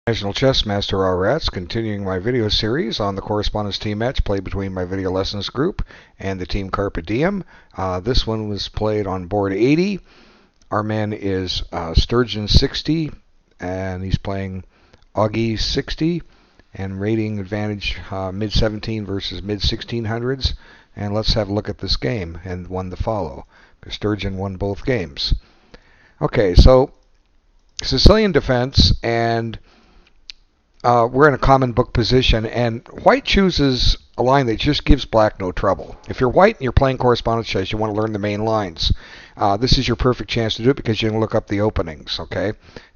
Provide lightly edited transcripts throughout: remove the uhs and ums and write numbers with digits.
National Chess Master RS, continuing my video series on the correspondence team match played between my video lessons group and the team CARPE DIEM. This one was played on board 80. Our man is Sturgeon 60, and he's playing Augie 60, and rating advantage mid-17 versus mid-1600s. And let's have a look at this game and one to follow, because Sturgeon won both games. Okay, so Sicilian defense, and we're in a common book position, and white chooses a line that just gives black no trouble. If you're white and you're playing correspondence chess, you want to learn the main lines. This is your perfect chance to do it because you can look up the openings, okay?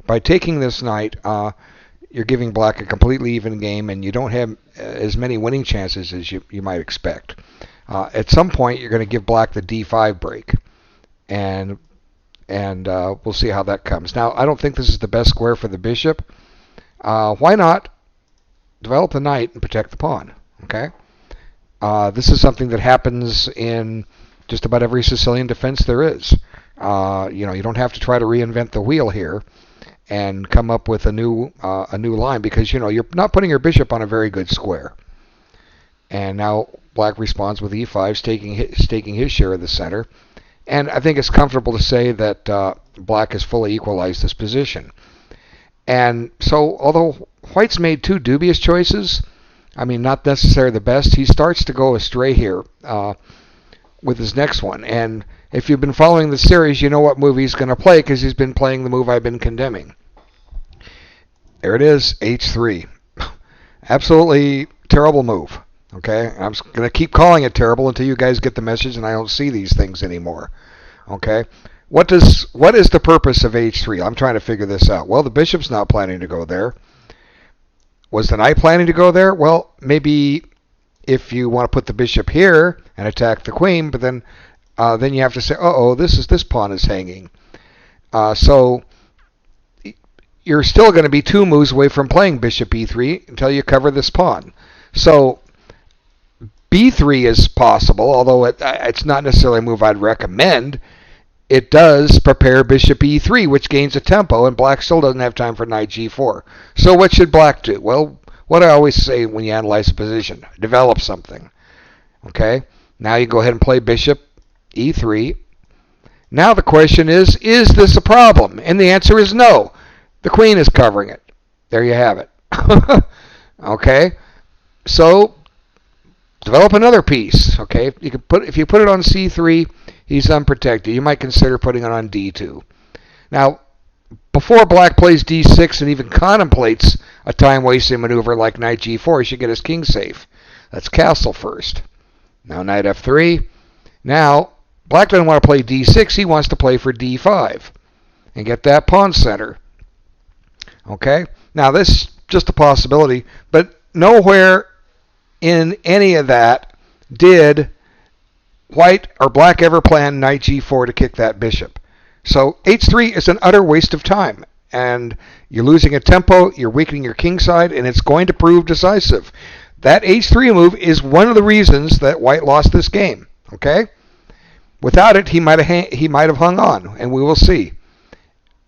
By taking this knight, you're giving black a completely even game, and you don't have as many winning chances as you might expect. At some point, you're going to give black the d5 break, and we'll see how that comes. Now, I don't think this is the best square for the bishop. Why not develop the knight and protect the pawn? Okay, this is something that happens in just about every Sicilian defense there is. You don't have to try to reinvent the wheel here and come up with a new line, because you're not putting your bishop on a very good square. And now black responds with e5, staking his share of the center. And I think it's comfortable to say that black has fully equalized this position. And so, although white's made two dubious choices, I mean, not necessarily the best, he starts to go astray here with his next one. And if you've been following the series, you know what move he's going to play, because he's been playing the move I've been condemning. There it is, h3. Absolutely terrible move. Okay, I'm going to keep calling it terrible until you guys get the message and I don't see these things anymore. Okay. What is the purpose of h3? I'm trying to figure this out. Well, the bishop's not planning to go there. Was the knight planning to go there? Well, maybe if you want to put the bishop here and attack the queen, but then you have to say, this pawn is hanging. So you're still going to be two moves away from playing bishop e3 until you cover this pawn. So b3 is possible, although it's not necessarily a move I'd recommend. It does prepare bishop e3, which gains a tempo, and black still doesn't have time for knight g4. So what should black do? Well, what I always say when you analyze a position, develop something. Okay? Now you go ahead and play bishop e3. Now the question is this a problem? And the answer is no. The queen is covering it. There you have it. Okay? So develop another piece. Okay? If you put it on c3, he's unprotected. You might consider putting it on d2. Now, before black plays d6 and even contemplates a time-wasting maneuver like knight g4, he should get his king safe. Let's castle first. Now knight f3. Now, black doesn't want to play d6. He wants to play for d5 and get that pawn center. Okay? Now, this is just a possibility, but nowhere in any of that did white or black ever plan knight g4 to kick that bishop. So h3 is an utter waste of time, and you're losing a tempo, you're weakening your king side, and it's going to prove decisive. That h3 move is one of the reasons that white lost this game. Okay? Without it, he might have hung on, and we will see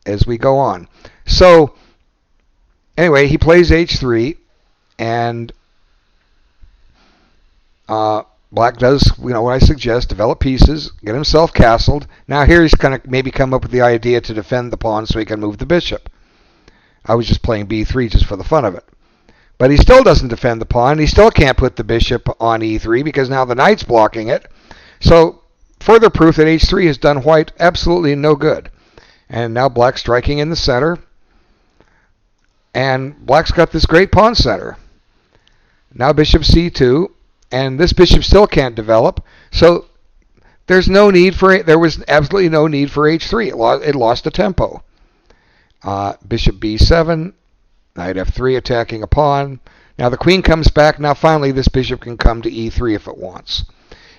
as we go on. So anyway, he plays h3, and black does, what I suggest, develop pieces, get himself castled. Now here he's going to maybe come up with the idea to defend the pawn so he can move the bishop. I was just playing b3 just for the fun of it. But he still doesn't defend the pawn. He still can't put the bishop on e3 because now the knight's blocking it. So further proof that h3 has done white absolutely no good. And now black's striking in the center. And black's got this great pawn center. Now bishop c2. And this bishop still can't develop, so there was absolutely no need for h3. It lost a tempo. Bishop b7, knight f3 attacking a pawn. Now the queen comes back. Now finally this bishop can come to e3 if it wants.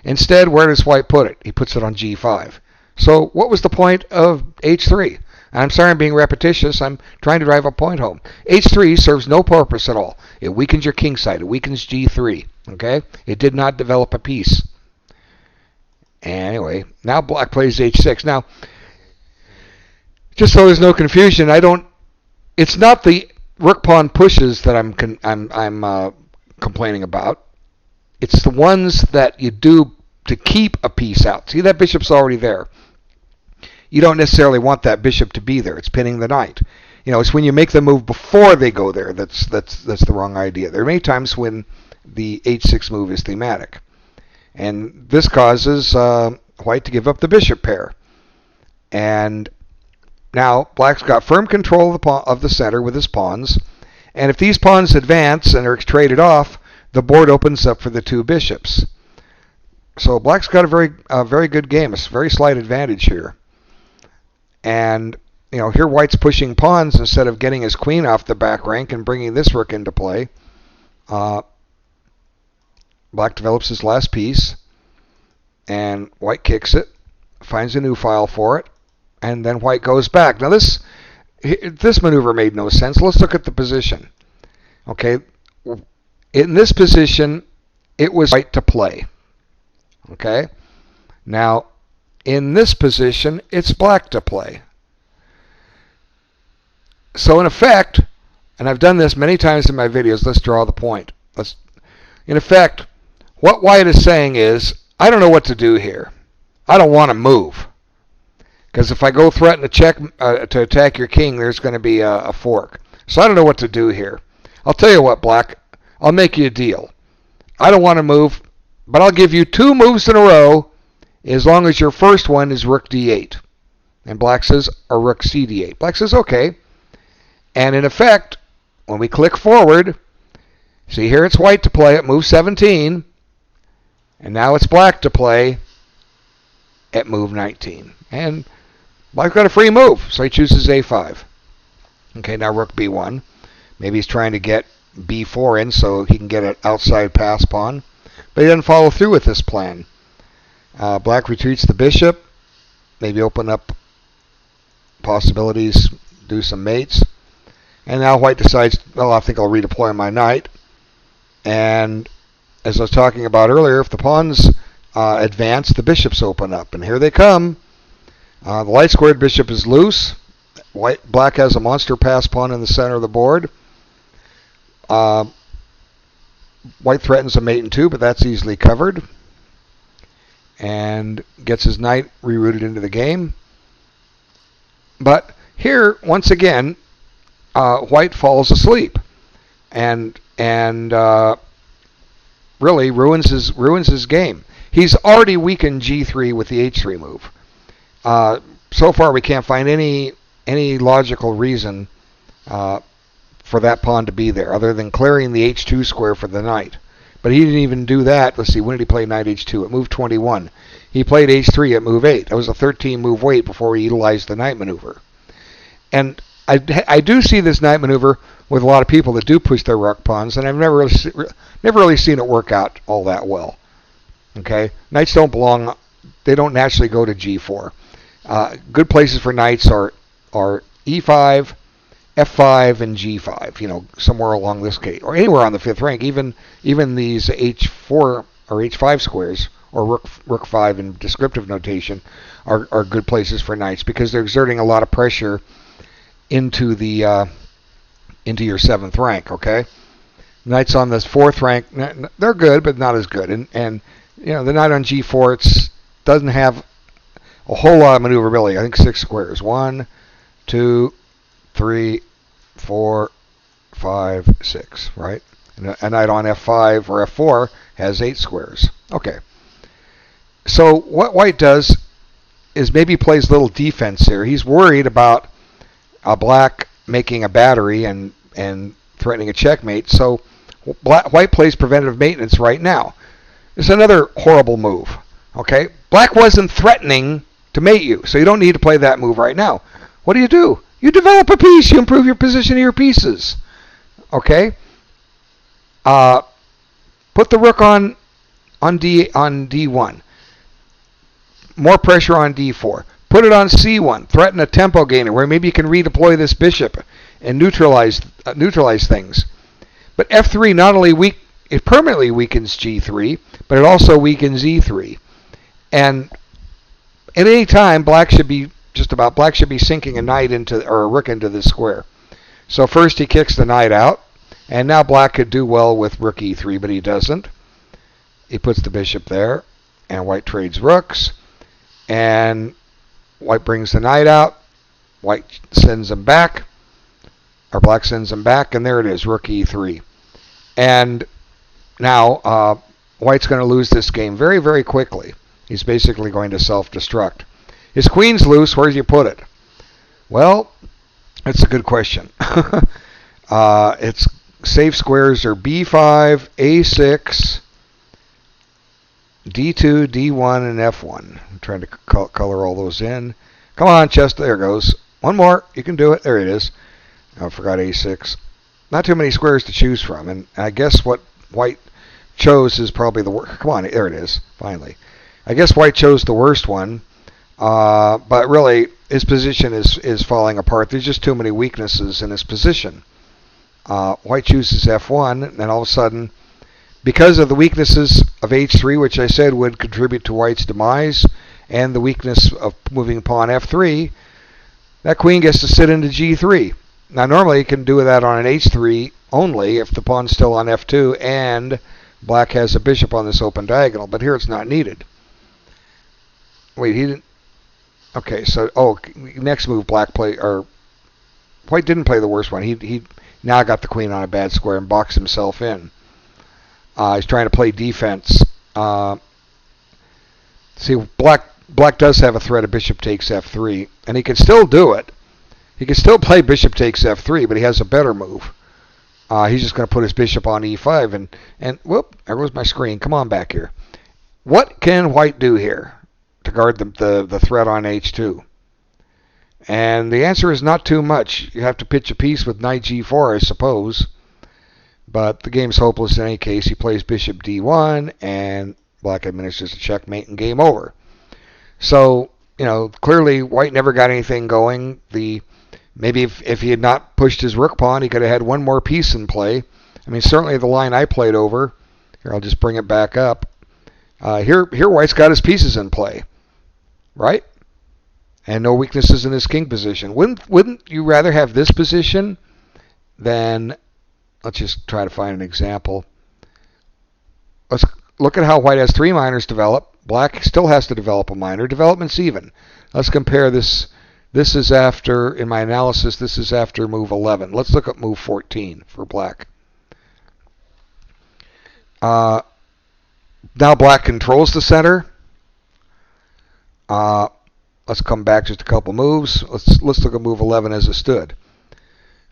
Instead, where does white put it? He puts it on g5. So what was the point of h3? I'm sorry I'm being repetitious. I'm trying to drive a point home. h3 serves no purpose at all. It weakens your king side. It weakens g3. Okay? It did not develop a piece. Anyway, now black plays h6. Now, just so there's no confusion, it's not the rook pawn pushes that I'm complaining about. It's the ones that you do to keep a piece out. See, that bishop's already there. You don't necessarily want that bishop to be there. It's pinning the knight. It's when you make the move before they go there that's the wrong idea. There are many times when the h6 move is thematic, and this causes white to give up the bishop pair. And now black's got firm control of the center with his pawns, and if these pawns advance and are traded off, the board opens up for the two bishops. So black's got a very good game, a very slight advantage here. And here white's pushing pawns instead of getting his queen off the back rank and bringing this rook into play. Black develops his last piece, and white kicks it, finds a new file for it, and then white goes back. Now this maneuver made no sense. Let's look at the position. Okay, in this position, it was white to play. Okay, now in this position, it's black to play. So in effect, and I've done this many times in my videos, let's draw the point. In effect, what white is saying is, I don't know what to do here. I don't want to move. Because if I go threaten to attack your king, there's going to be a fork. So I don't know what to do here. I'll tell you what, black, I'll make you a deal. I don't want to move, but I'll give you 2 moves in a row as long as your first one is rook d8. And black says, or rook cd8. Black says, okay. And in effect, when we click forward, see here it's white to play at move 17. And now it's black to play at move 19. And black's got a free move, so he chooses a5. Okay, now rook b1. Maybe he's trying to get b4 in so he can get an outside pass pawn. But he doesn't follow through with this plan. Black retreats the bishop. Maybe open up possibilities, do some mates. And now white decides, well, I think I'll redeploy my knight. And as I was talking about earlier, if the pawns advance, the bishops open up. And here they come. The light squared bishop is loose. Black has a monster pass pawn in the center of the board. White threatens a mate in 2, but that's easily covered. And gets his knight rerouted into the game. But here, once again, white falls asleep. And really ruins his game. He's already weakened g3 with the h3 move. So far, we can't find any logical reason for that pawn to be there, other than clearing the h2 square for the knight. But he didn't even do that. Let's see, when did he play knight h2? At move 21. He played h3 at move 8. That was a 13-move wait before he utilized the knight maneuver. And I do see this knight maneuver with a lot of people that do push their rook pawns, and I've never really seen it work out all that well. Okay, knights don't belong; they don't naturally go to g4. Good places for knights are e5, f5, and g5. Somewhere along this case, or anywhere on the 5th rank. Even these h4 or h5 squares, or rook 5 in descriptive notation, are good places for knights because they're exerting a lot of pressure into your 7th rank. Okay, knights on this 4th rank, they're good, but not as good. And the knight on g4 doesn't have a whole lot of maneuverability. I think 6 squares. 1, 2, 3, 4, 5, 6. Right. And a knight on f5 or f4 has 8 squares. Okay. So what white does is maybe plays a little defense here. He's worried about black making a battery and threatening a checkmate. So white plays preventative maintenance right now. It's another horrible move. Okay, black wasn't threatening to mate you, so you don't need to play that move right now. What do? You develop a piece. You improve your position of your pieces. Okay. Put the rook on d1. More pressure on d4. Put it on c1. Threaten a tempo gainer where maybe you can redeploy this bishop and neutralize things. But f3 not only it permanently weakens g3, but it also weakens e3. And at any time, black should be sinking a knight or a rook into this square. So first he kicks the knight out, and now black could do well with rook e3, but he doesn't. He puts the bishop there, and white trades rooks, and white brings the knight out. White sends him back, or black sends him back, and there it is, rook e3. And now white's going to lose this game very, very quickly. He's basically going to self-destruct. His queen's loose. Where do you put it? Well, that's a good question. Its safe squares are b5, a6, d2, d1, and f1. I'm trying to color all those in. Come on, Chester. There it goes. One more. You can do it. There it is. I forgot a6. Not too many squares to choose from, and I guess what white chose is probably the worst. Come on, there it is, finally. I guess white chose the worst one, but really his position is falling apart. There's just too many weaknesses in his position. White chooses f1, and all of a sudden, because of the weaknesses of h3, which I said would contribute to white's demise, and the weakness of moving pawn f3, that queen gets to sit into g3. Now normally you can do that on an h3 only if the pawn's still on f2 and black has a bishop on this open diagonal, but here it's not needed. Wait, he didn't. Okay, so next move white didn't play the worst one. He now got the queen on a bad square and boxed himself in. He's trying to play defense. See, black does have a threat of bishop takes f3, and he can still do it. He can still play bishop takes f3, but he has a better move. He's just going to put his bishop on e5, and whoop, there goes my screen. Come on back here. What can white do here to guard the threat on h2? And the answer is not too much. You have to pitch a piece with knight g4, I suppose. But the game's hopeless in any case. He plays bishop d1, and black administers a checkmate and game over. So, clearly white never got anything going. Maybe if he had not pushed his rook pawn, he could have had one more piece in play. I mean, certainly the line I played over. Here, I'll just bring it back up. Here white's got his pieces in play, right? And no weaknesses in his king position. Wouldn't you rather have this position than, let's just try to find an example. Let's look at how white has 3 minors develop. Black still has to develop a minor. Development's even. Let's compare this. This is after, in my analysis, this is after move 11. Let's look at move 14 for black. Now black controls the center. Let's come back just a couple moves. Let's look at move 11 as it stood.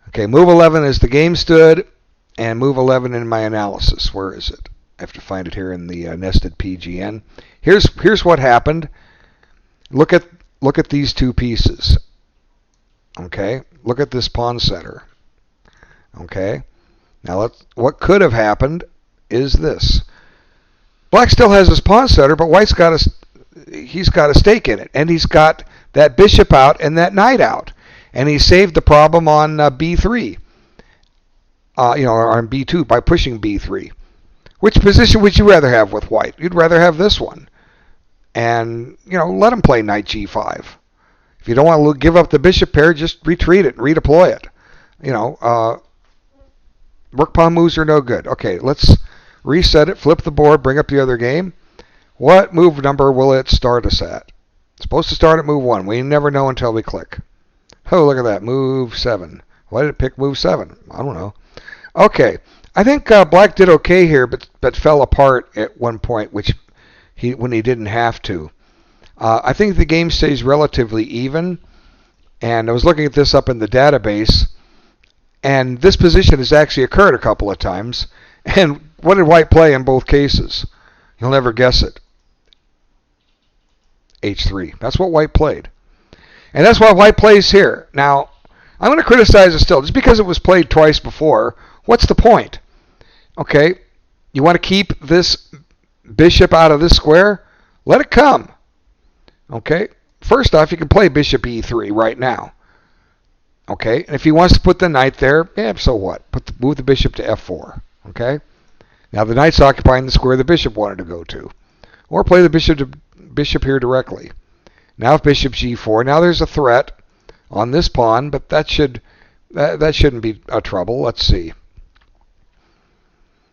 Okay, move 11 as the game stood, and move 11 in my analysis. Where is it? I have to find it here in the nested PGN. Here's what happened. Look at these two pieces. Okay, look at this pawn center. Okay, now what could have happened is this. Black still has his pawn center, but white's got he's got a stake in it, and he's got that bishop out and that knight out, and he saved the problem on b3. Or on b2 by pushing b3. Which position would you rather have with white? You'd rather have this one. And, let him play knight g5. If you don't want to give up the bishop pair, just retreat it and redeploy it. Rook pawn moves are no good. Okay, let's reset it, flip the board, bring up the other game. What move number will it start us at? It's supposed to start at move 1. We never know until we click. Oh, look at that, move 7. Why did it pick move 7? I don't know. Okay, I think black did okay here, but fell apart at one point, when he didn't have to. I think the game stays relatively even, and I was looking at this up in the database, and this position has actually occurred a couple of times. And what did white play in both cases? You'll never guess it. h3. That's what white played. And that's why white plays here. Now, I'm going to criticize it still. Just because it was played twice before, what's the point? Okay, you want to keep this bishop out of this square? Let it come. Okay, first off, you can play bishop e3 right now. Okay, and if he wants to put the knight there, so what? Move the bishop to f4. Okay, now the knight's occupying the square the bishop wanted to go to. Or play the bishop here directly. Now if bishop g4, now there's a threat on this pawn, but that should That shouldn't be a trouble. Let's see.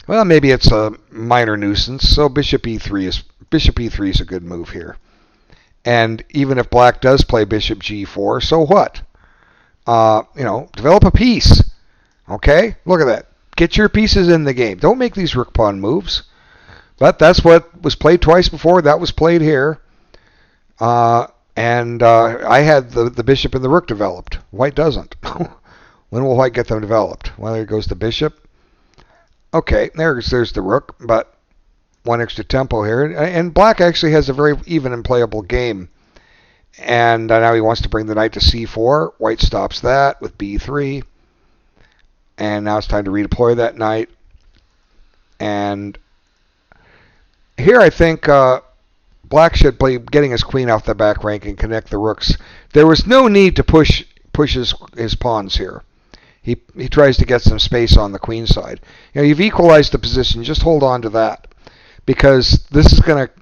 Well, maybe it's a minor nuisance. So bishop e3 is a good move here. And even if black does play bishop g4, so what? Develop a piece. Okay, look at that. Get your pieces in the game. Don't make these rook pawn moves. But that's what was played twice before. That was played here. And I had the bishop and the rook developed. White doesn't. When will white get them developed? Well, there goes the bishop. Okay, there's the rook, but one extra tempo here. And black actually has a very even and playable game. And now he wants to bring the knight to c4. White stops that with b3. And now it's time to redeploy that knight. And here I think black should play getting his queen off the back rank and connect the rooks. There was no need to push his pawns here. He tries to get some space on the queen side. You've equalized the position. Just hold on to that, because this is going to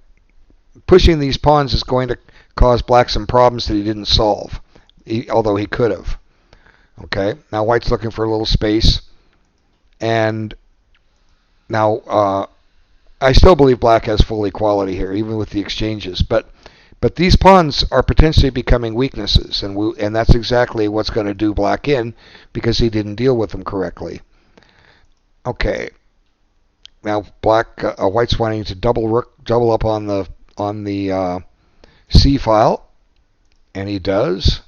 pushing these pawns is going to cause black some problems that he didn't solve, although he could have. Okay, now white's looking for a little space, and now I still believe black has full equality here, even with the exchanges. But these pawns are potentially becoming weaknesses, and that's exactly what's going to do black in, because he didn't deal with them correctly. Okay, now white's wanting to double up on the C file, and he does.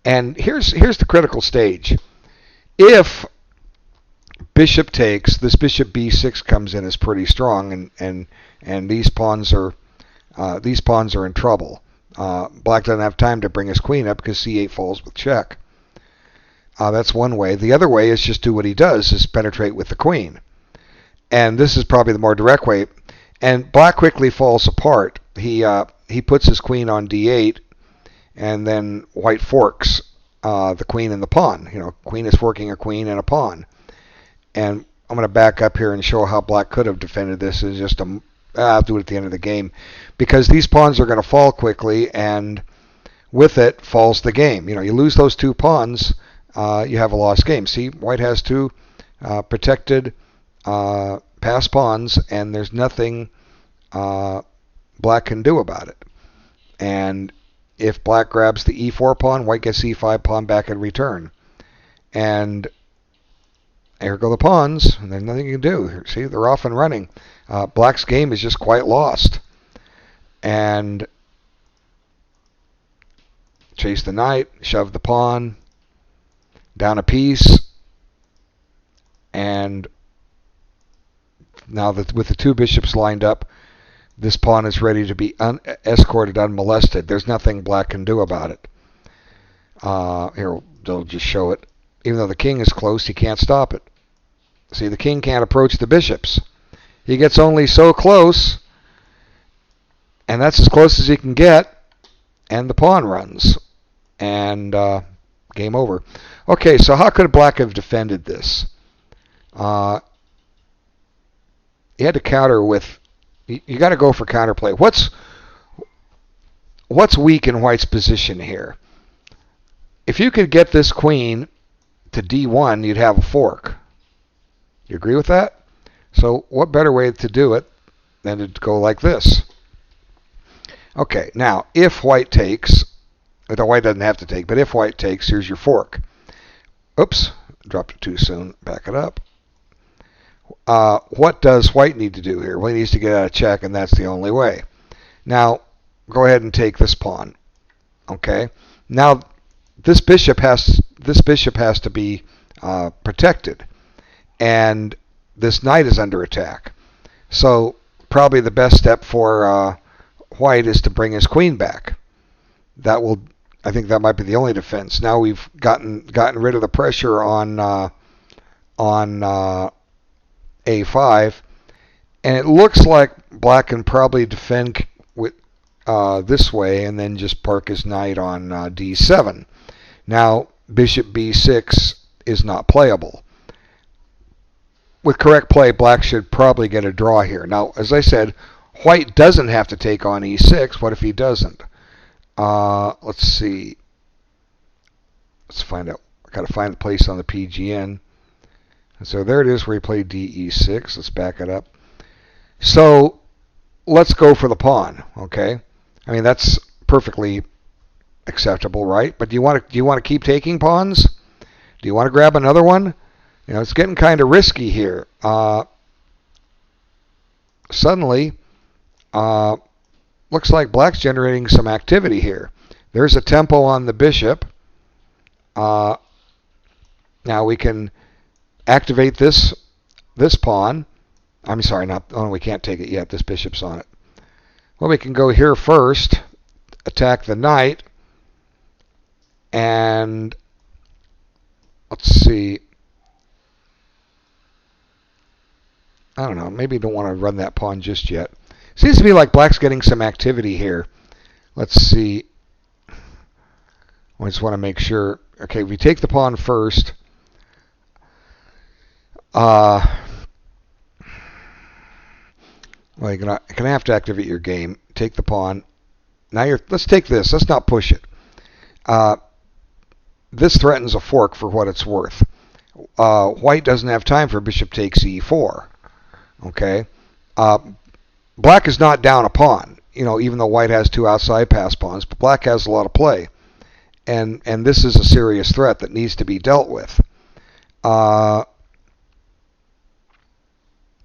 And here's the critical stage. If bishop takes, this bishop b6 comes in as pretty strong, and these pawns are in trouble. Black doesn't have time to bring his queen up because c8 falls with check. That's one way. The other way is just do what he does, is penetrate with the queen. And this is probably the more direct way. And black quickly falls apart. He puts his queen on d8, and then white forks the queen and the pawn. Queen is forking a queen and a pawn. And I'm going to back up here and show how black could have defended this. Is just I'll do it at the end of the game, because these pawns are going to fall quickly, and with it falls the game. You lose those two pawns, you have a lost game. See, white has two protected pass pawns, and there's nothing black can do about it. And if black grabs the e4 pawn, white gets e5 pawn back in return. And there go the pawns, and there's nothing you can do. See, they're off and running. Black's game is just quite lost. And chase the knight, shove the pawn, down a piece, and now that with the two bishops lined up, this pawn is ready to be escorted unmolested. There's nothing black can do about it. Here, they'll just show it. Even though the king is close, he can't stop it. See, the king can't approach the bishops. He gets only so close, and that's as close as he can get, and the pawn runs. And game over. Okay, so how could black have defended this? He had to counter with... You got to go for counterplay. What's weak in white's position here? If you could get this queen to d1, you'd have a fork. You agree with that? So what better way to do it than to go like this? Okay, now if white takes, the white doesn't have to take, but if white takes, here's your fork. Oops, dropped it too soon. Back it up. What does white need to do here? Well, he needs to get out of check, and that's the only way. Now, go ahead and take this pawn. Okay. Now, this bishop has to be protected, and this knight is under attack. So probably the best step for white is to bring his queen back. I think that might be the only defense. Now we've gotten rid of the pressure on a5, and it looks like black can probably defend with this way and then just park his knight on d7. Now bishop b6 is not playable. With correct play, black should probably get a draw here. Now, as I said, white doesn't have to take on e6. What if he doesn't? Let's see. Let's find out. Got to find the place on the PGN. And so there it is where he played DE6. Let's back it up. So let's go for the pawn, okay? I mean, that's perfectly acceptable, right? But do you want to keep taking pawns? Do you want to grab another one? You know, it's getting kind of risky here. Suddenly, looks like black's generating some activity here. There's a tempo on the bishop. Now we can activate this pawn. I'm sorry, we can't take it yet. This bishop's on it. Well, we can go here first, attack the knight, and let's see. I don't know. Maybe don't want to run that pawn just yet. Seems to be like black's getting some activity here. Let's see. I just want to make sure. Okay, we take the pawn first. Well, you're gonna have to activate your game. Take the pawn. Now let's take this. Let's not push it. This threatens a fork for what it's worth. White doesn't have time for bishop takes e4. Okay. Black is not down a pawn. You know, even though white has two outside pass pawns, but black has a lot of play, and this is a serious threat that needs to be dealt with.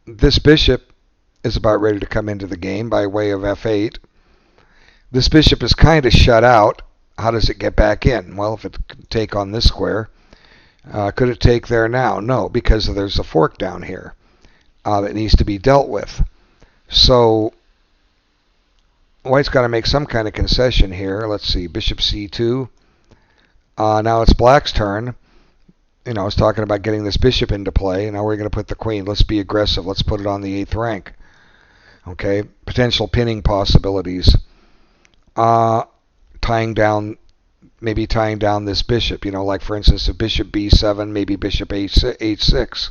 This bishop is about ready to come into the game by way of f8. This bishop is kind of shut out. How does it get back in? Well, if it could take on this square, could it take there now? No, because there's a fork down here that needs to be dealt with. So white's got to make some kind of concession here. Let's see, bishop c2. Now it's black's turn. You know, I was talking about getting this bishop into play. Now we're going to put the queen. Let's be aggressive. Let's put it on the 8th rank. Okay, potential pinning possibilities. Maybe tying down this bishop. You know, like for instance, if bishop b7, maybe bishop h6.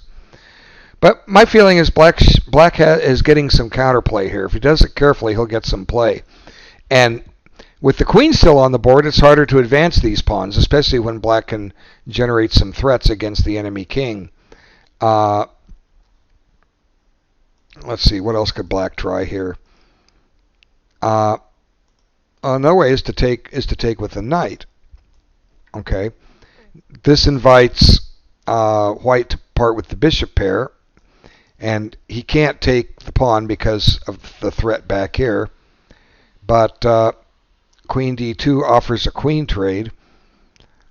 But my feeling is black is getting some counterplay here. If he does it carefully, he'll get some play. And with the queen still on the board, it's harder to advance these pawns, especially when black can generate some threats against the enemy king. Let's see, what else could black try here? Another way is to take with the knight. Okay, this invites white to part with the bishop pair, and he can't take the pawn because of the threat back here. But queen d2 offers a queen trade.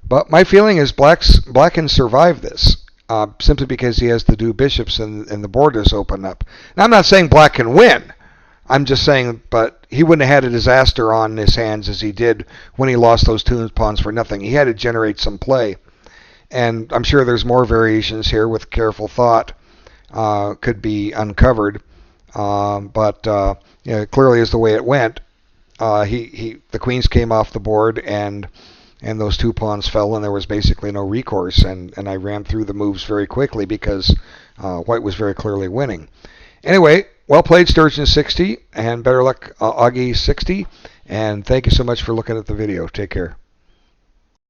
But my feeling is black can survive this simply because he has the two bishops and the board is open up. Now, I'm not saying black can win. I'm just saying, but he wouldn't have had a disaster on his hands as he did when he lost those two pawns for nothing. He had to generate some play. And I'm sure there's more variations here with careful thought could be uncovered. But you know, clearly is the way it went. The queens came off the board and those two pawns fell, and there was basically no recourse. And I ran through the moves very quickly because white was very clearly winning. Anyway, well played, Sturgeon60, and better luck, Augie60. And thank you so much for looking at the video. Take care.